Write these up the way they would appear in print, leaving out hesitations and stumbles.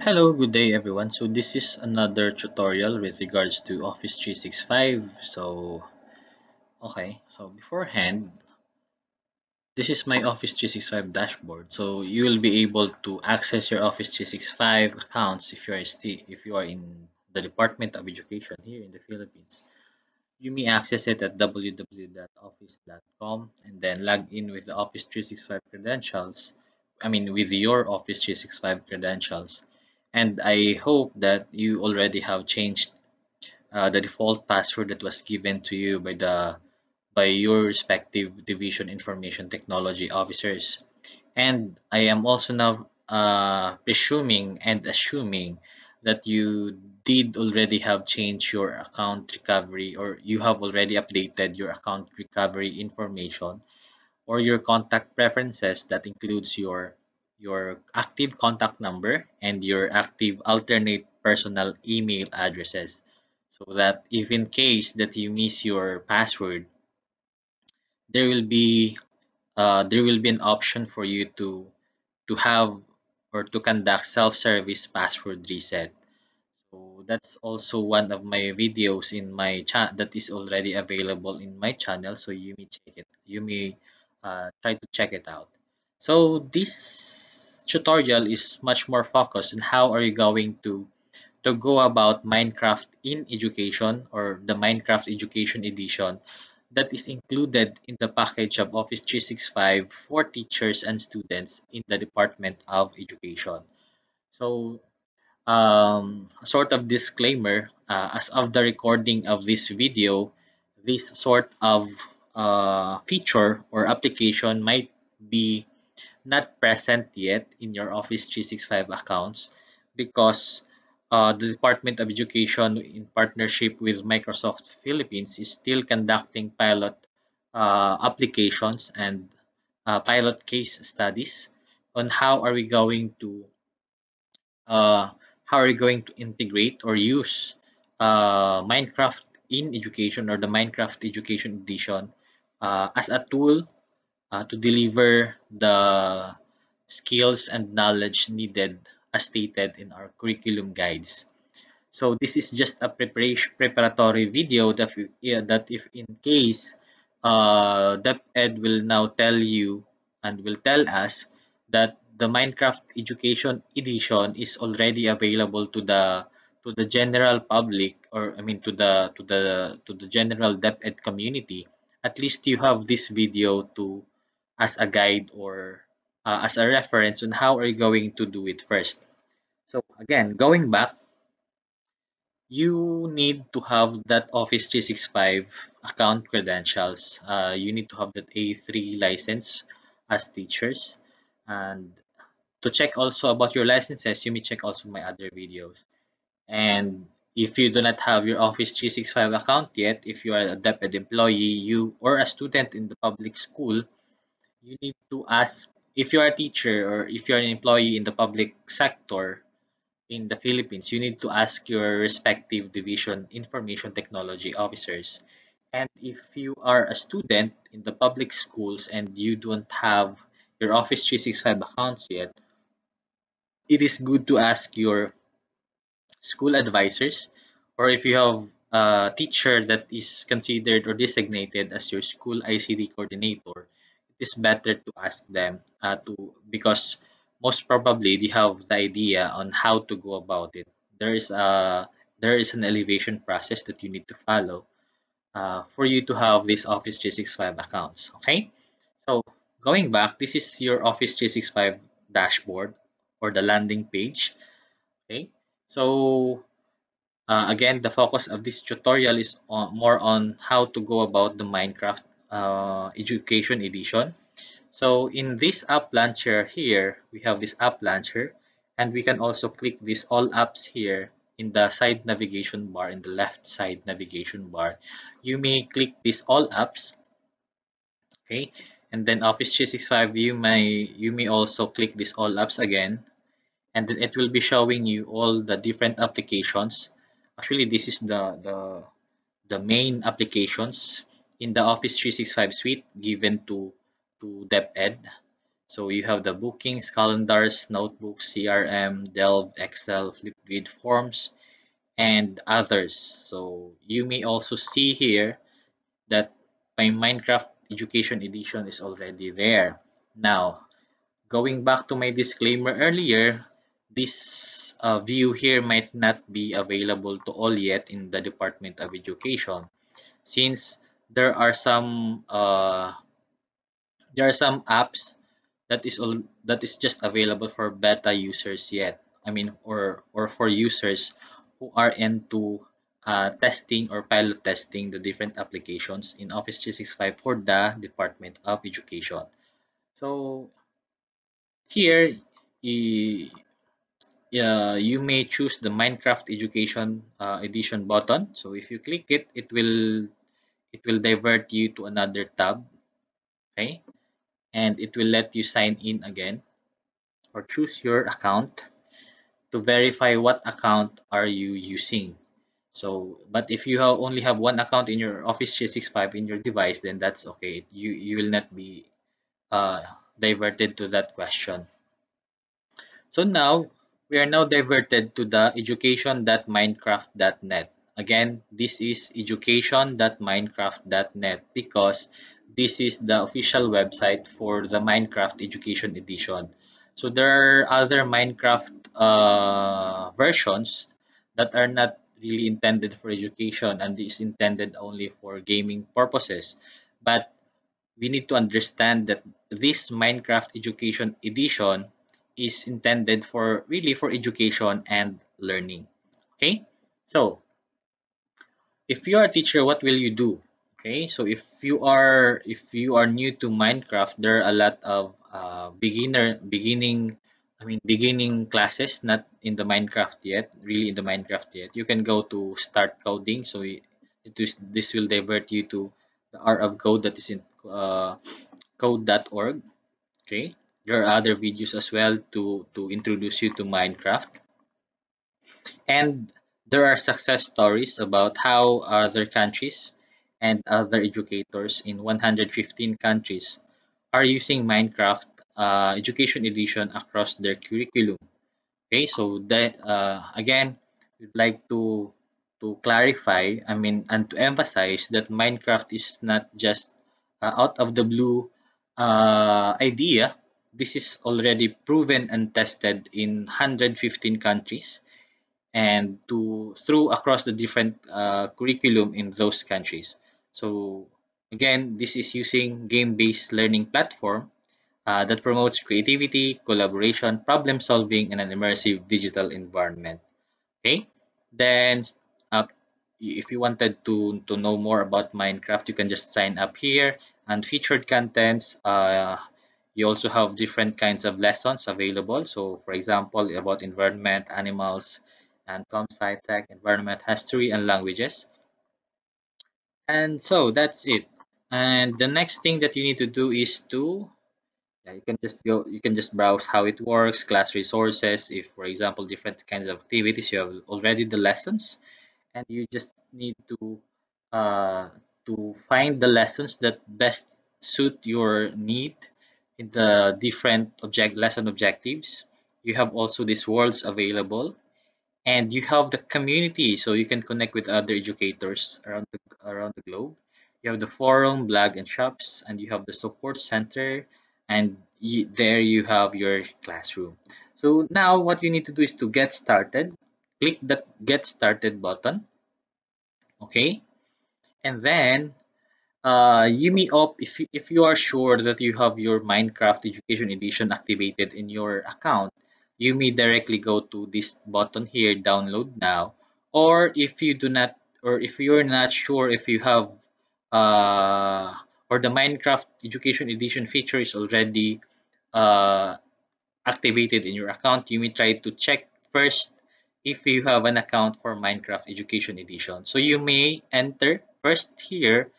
Hello, good day everyone. So this is another tutorial with regards to Office 365. So beforehand, this is my Office 365 dashboard. So you will be able to access your Office 365 accounts if you are in the Department of Education here in the Philippines. You may access it at www.office.com and then log in with the Office 365 credentials. With your Office 365 credentials. And I hope that you already have changed the default password that was given to you by your respective division information technology officers. And I am also now presuming and assuming that you did already have changed your account recovery, or you have already updated your account recovery information or your contact preferences. That includes your active contact number and your active alternate personal email addresses, so that if in case that you miss your password, there will be an option for you to have or to conduct self-service password reset. So that's also one of my videos in my chat that is already available in my channel. So you may check it. You may try to check it out. So this tutorial is much more focused on how are you going to go about Minecraft in education, or the Minecraft Education Edition that is included in the package of Office 365 for teachers and students in the Department of Education. So, a sort of disclaimer, as of the recording of this video, this sort of feature or application might be not present yet in your Office 365 accounts because the Department of Education, in partnership with Microsoft Philippines, is still conducting pilot applications and pilot case studies on uh, how are we going to integrate or use Minecraft in education, or the Minecraft Education Edition, as a tool to deliver the skills and knowledge needed as stated in our curriculum guides. So this is just a preparatory video that if in case DepEd will now tell you and will tell us that the Minecraft Education Edition is already available to the general public, or to the general DepEd community. At least you have this video to as a guide, or as a reference on how are you going to do it first. So again, going back, you need to have that Office 365 account credentials. You need to have that A3 license as teachers. And to check also about your licenses, you may check also my other videos. And if you do not have your Office 365 account yet, if you are a DepEd employee, you or a student in the public school, you need to ask. If you are a teacher or if you are an employee in the public sector in the Philippines, you need to ask your respective division information technology officers. And if you are a student in the public schools and you don't have your Office 365 accounts yet, it is good to ask your school advisors, or if you have a teacher that is considered or designated as your school ICT coordinator, it is better to ask them because most probably they have the idea on how to go about it. There is an elevation process that you need to follow for you to have this Office 365 accounts. Okay, so going back, this is your Office 365 dashboard, or the landing page. Okay, so again, the focus of this tutorial is more on how to go about the Minecraft Education Edition. So in this app launcher here, we have this app launcher, and we can also click this all apps here in the side navigation bar, in the left side navigation bar. You may click this all apps, okay? And then Office 365, you may also click this all apps again, and then it will be showing you all the different applications. Actually, this is the main applications in the Office 365 suite given to DepEd. So you have the bookings, calendars, notebooks, CRM, Delve, Excel, Flipgrid forms, and others. So you may also see here that my Minecraft Education Edition is already there. Now, going back to my disclaimer earlier, this view here might not be available to all yet in the Department of Education, since there are some apps that is just available for beta users yet. I mean, or for users who are into testing or pilot testing the different applications in Office 365 for the Department of Education. So here, y- you may choose the Minecraft Education Edition button. So if you click it, it will divert you to another tab, okay? And it will let you sign in again or choose your account to verify what account are you using. So, but if you only have one account in your Office 365 in your device, then that's okay. You will not be uh, diverted to that question. So now we are now diverted to the education.minecraft.net. Again, this is education.minecraft.net because this is the official website for the Minecraft Education Edition. So there are other Minecraft versions that are not really intended for education and is intended only for gaming purposes. But we need to understand that this Minecraft Education Edition is intended for really for education and learning. Okay, so if you are a teacher, what will you do? Okay, so if you are new to Minecraft, there are a lot of beginning classes, not in the Minecraft yet, really in the Minecraft yet. You can go to start coding, so this will divert you to the art of code that is in code.org. Okay, there are other videos as well to introduce you to Minecraft. And there are success stories about how other countries and other educators in 115 countries are using Minecraft Education Edition across their curriculum. Okay, so that again, we'd like to clarify, I mean, and to emphasize that Minecraft is not just out of the blue idea. This is already proven and tested in 115 countries and to through across the different curriculum in those countries. So again, this is using game-based learning platform that promotes creativity, collaboration, problem solving, and an immersive digital environment. Okay, then uh, if you wanted to know more about Minecraft, you can just sign up here and featured contents. You also have different kinds of lessons available. So, for example, about environment, animals, and comp tech, environment, history, and languages. And so that's it. And the next thing that you need to do is to you can just browse how it works, class resources. If, for example, different kinds of activities, you have already the lessons, and you just need uh, to find the lessons that best suit your need in the different lesson objectives. You have also these worlds available, and you have the community, so you can connect with other educators around the globe. You have the forum, blog, and shops, and you have the support center, and there you have your classroom. So now what you need to do is to get started. Click the get started button, okay, and then you may opt if you are sure that you have your Minecraft Education Edition activated in your account, you may directly go to this button here, download now. Or if you do not, or if you're not sure if you have, or the Minecraft Education Edition feature is already uh, activated in your account, you may try to check first if you have an account for Minecraft Education Edition. So you may enter first here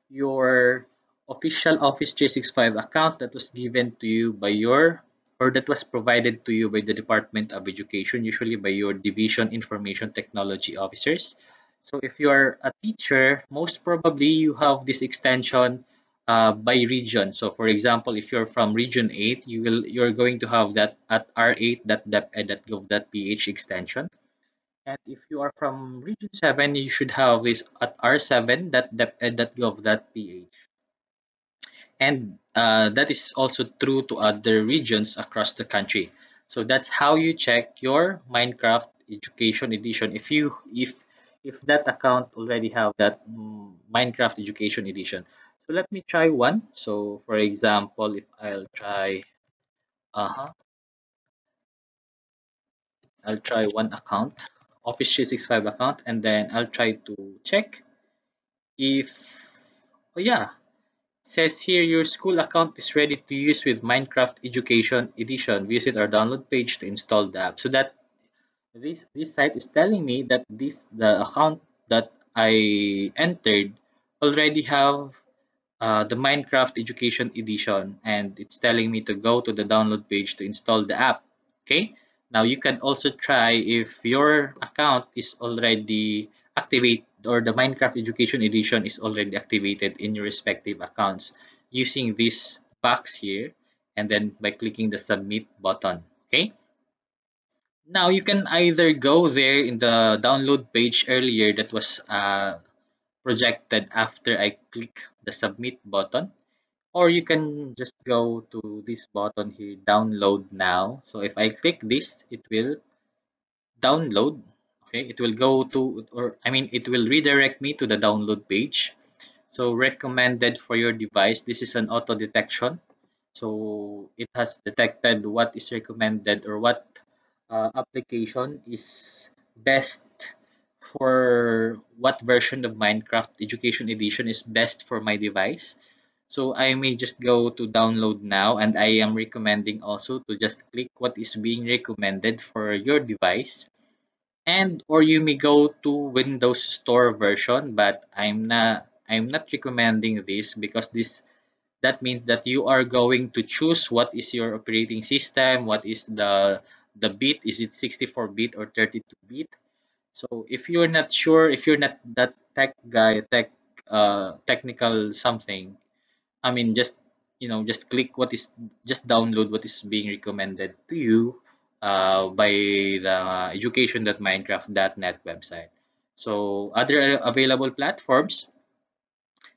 your official Office 365 account that was given to you by your or that was provided to you by the Department of Education, usually by your Division Information Technology officers. So if you are a teacher, most probably you have this extension by region. So for example, if you're from region 8, you're going to have that at r8.deped.gov.ph extension. And if you are from region 7, you should have this at r7.deped.gov.ph. And that is also true to other regions across the country. So that's how you check your Minecraft Education Edition if that account already have that Minecraft Education Edition. So let me try one. So for example, if uh-huh, I'll try one account, Office 365 account, and then I'll try to check if, oh yeah, says here your school account is ready to use with Minecraft Education Edition. Visit our download page to install the app. So that this site is telling me that the account that I entered already have the Minecraft Education Edition, and it's telling me to go to the download page to install the app. Okay, now you can also try if your account is already activated or the Minecraft Education Edition is already activated in your respective accounts using this box here and then by clicking the submit button. Okay, now you can either go there in the download page earlier that was projected after I click the submit button, or you can just go to this button here, download now. So if I click this, it will download. Okay, it will go to, or I mean, it will redirect me to the download page. So recommended for your device. This is an auto detection. So it has detected what is recommended or what application is best for what version of Minecraft Education Edition is best for my device. So I may just go to download now, and I am recommending also to just click what is being recommended for your device. And or you may go to Windows Store version, but I'm not recommending this because this that means that you are going to choose what is your operating system, what is the bit, is it 64-bit or 32-bit. So if you're not sure, if you're not that tech guy, technical something, I mean, just click what is, just download what is being recommended to you by the education.minecraft.net website. So other available platforms,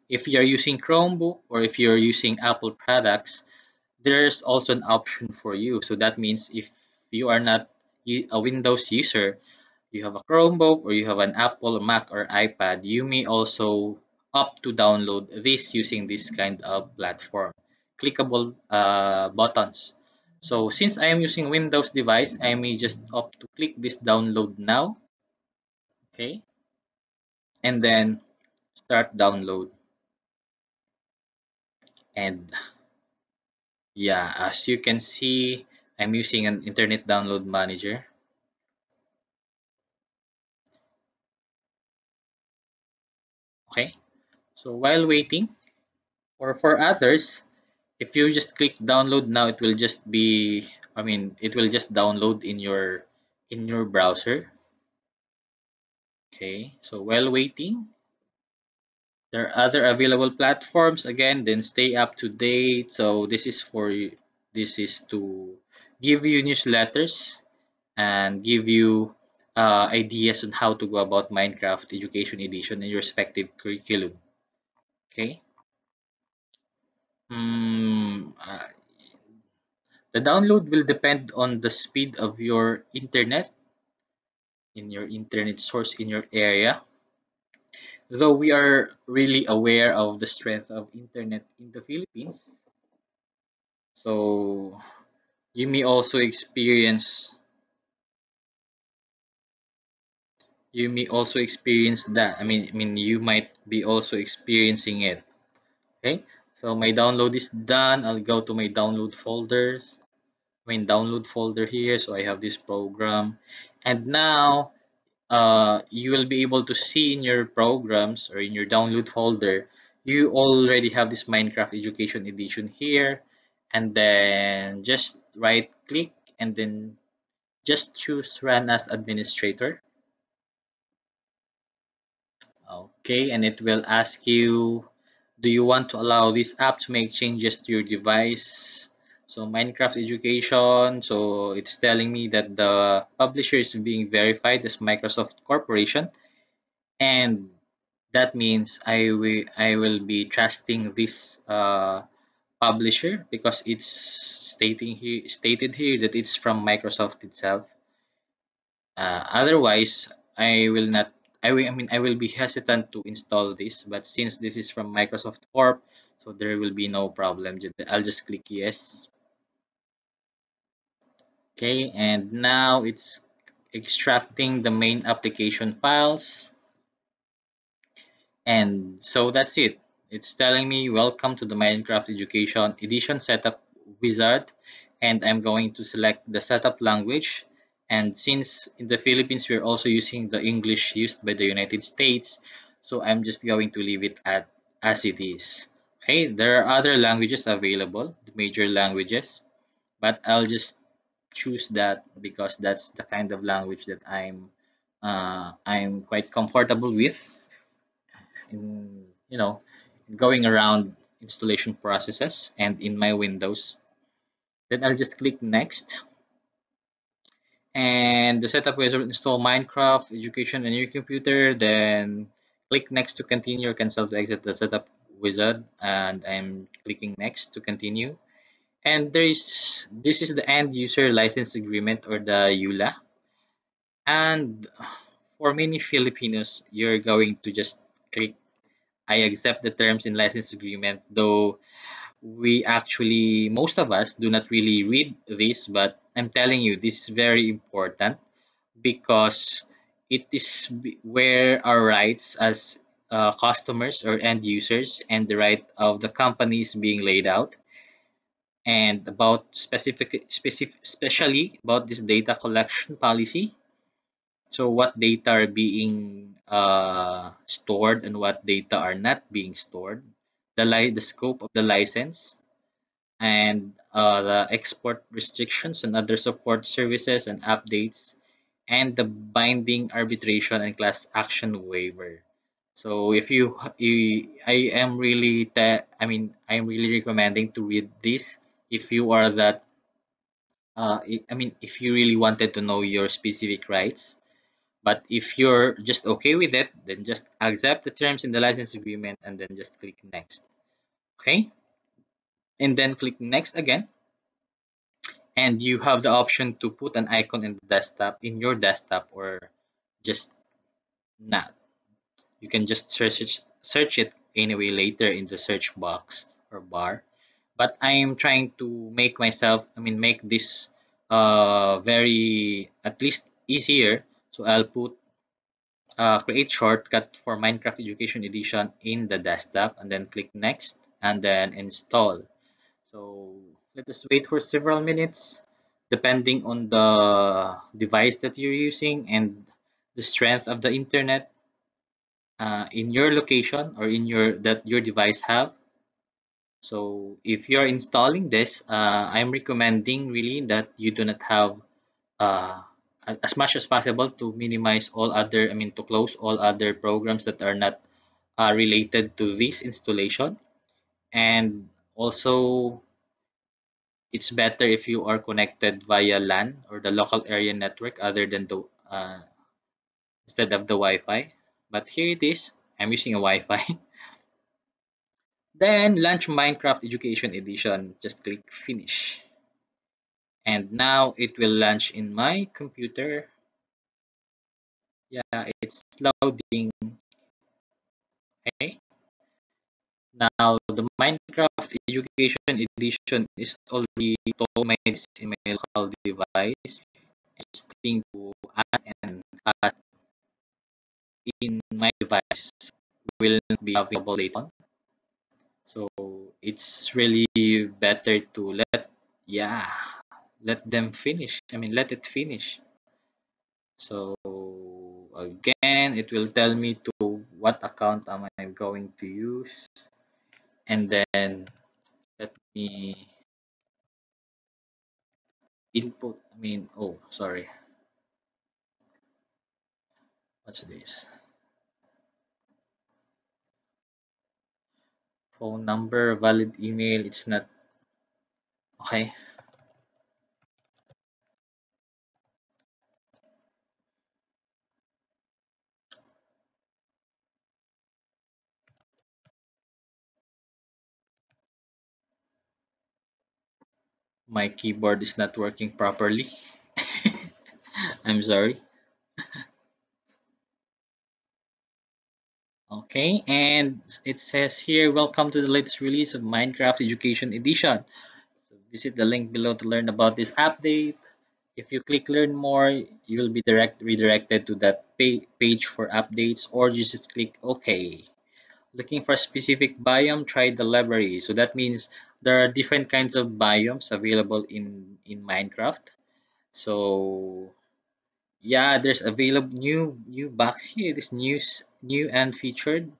if you're using Chromebook or if you're using Apple products, there's also an option for you. So that means if you are not a Windows user, you have a Chromebook or you have an Apple, Mac, or iPad, you may also opt to download this using this kind of platform. Clickable buttons. So since I am using Windows device, I may just opt to click this download now, okay, and then start download. And yeah, as you can see, I'm using an Internet Download Manager. Okay, so while waiting, or for others, if you just click download now, it will just be, I mean, it will just download in your browser. Okay, so while waiting, there are other available platforms again, then stay up to date. So this is to give you newsletters and give you ideas on how to go about Minecraft Education Edition in your respective curriculum. Okay. The download will depend on the speed of your internet in your internet source in your area. Though we are really aware of the strength of internet in the Philippines, so you may also experience that. I mean you might be also experiencing it. Okay, so my download is done. I'll go to my download folder here. So I have this program, and now you will be able to see in your programs or in your download folder, you already have this Minecraft Education Edition here, and then just right click and then just choose run as administrator. Okay, and it will ask you Do you want to allow this app to make changes to your device? So Minecraft Education, so it's telling me that the publisher is being verified as Microsoft Corporation, and that means I will be trusting this publisher because it's stated here that it's from Microsoft itself. Otherwise, I will not. I will be hesitant to install this. But since this is from Microsoft Corp, so there will be no problem. I'll just click yes. Okay, and now it's extracting the main application files. And so that's it. It's telling me welcome to the Minecraft Education Edition Setup Wizard, and I'm going to select the setup language. And since in the Philippines we're also using the English used by the United States, so I'm just going to leave it at as it is. Okay, there are other languages available, the major languages, but I'll just choose that because that's the kind of language that I'm quite comfortable with in going around installation processes and in my Windows. Then I'll just click next, and the setup wizard will install Minecraft Education on your computer. Then click next to continue or cancel to exit the setup wizard, and I'm clicking next to continue. And this is the end user license agreement, or the EULA. And for many Filipinos, you're going to just click I accept the terms in license agreement, though we actually, most of us do not really read this, but I'm telling you, this is very important because it is where our rights as customers or end users and the right of the company is being laid out, and about especially about this data collection policy. So what data are being stored and what data are not being stored, the scope of the license, and the export restrictions and other support services and updates, and the binding arbitration and class action waiver. So if I am really I'm really recommending to read this if you are that if you really wanted to know your specific rights. But if you're just okay with it, then just accept the terms in the license agreement and then just click next. Okay, and then click next again, and you have the option to put an icon in your desktop, or just not. You can just search it anyway later in the search box or bar. But I am trying to make this very at least easier. So I'll put create shortcut for Minecraft Education Edition in the desktop, and then click next and then install. So let us wait for several minutes depending on the device that you're using and the strength of the internet in your location or in your device have. So if you're installing this, I'm recommending really that you do not have uh, as much as possible to minimize all other, to close all other programs that are not related to this installation. And also, it's better if you are connected via LAN or the local area network other than the instead of the Wi-Fi. But here it is. I'm using a Wi-Fi. Then launch Minecraft Education Edition. Just click finish. And now it will launch in my computer. Yeah, it's loading. Okay. Now the Minecraft Education Edition is already automated in my local device. It's thing to add and add in my device will not be available later on. So it's really better to yeah, let them finish. Let it finish. So again, it will tell me to what account am I going to use, and then let me input. Oh, sorry. What's this? Phone number, valid email, it's not okay. My keyboard is not working properly. I'm sorry. Okay, and it says here, welcome to the latest release of Minecraft Education Edition. So visit the link below to learn about this update. If you click learn more, you will be redirected to that page for updates, or you just click OK. Looking for a specific biome, try the library. So that means there are different kinds of biomes available in Minecraft. So yeah, there's available new box here. This new and featured.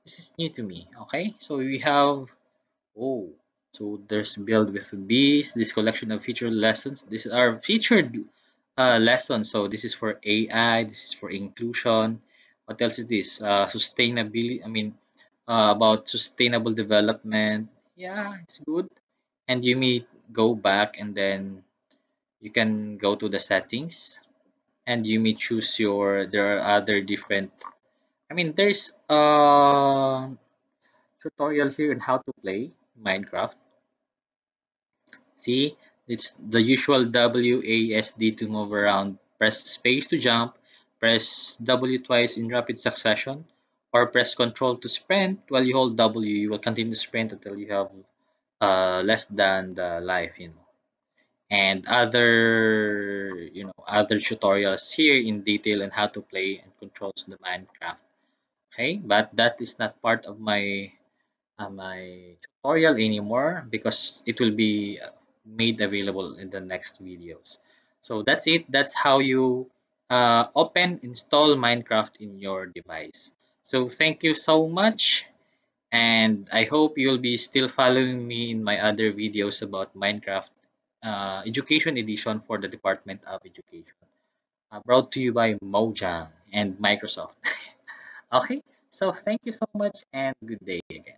This is new to me. Okay, so we have oh, so there's build with bees. This collection of featured lessons. These are featured lessons. So this is for AI. This is for inclusion. What else is this? Sustainability. I mean, about sustainable development. Yeah, it's good. And you may go back and then you can go to the settings and you may choose your. There are other different. I mean, there's tutorial here on how to play Minecraft. See, it's the usual WASD to move around. Press space to jump, press W twice in rapid succession, or press Control to sprint. While you hold W, you will continue to sprint until you have less than the life, and other tutorials here in detail on how to play and controls the Minecraft. Okay, but that is not part of my tutorial anymore because it will be made available in the next videos. So that's it. That's how you install Minecraft in your device. So thank you so much, and I hope you'll be still following me in my other videos about Minecraft Education Edition for the Department of Education. Brought to you by Mojang and Microsoft. Okay, so thank you so much and good day again.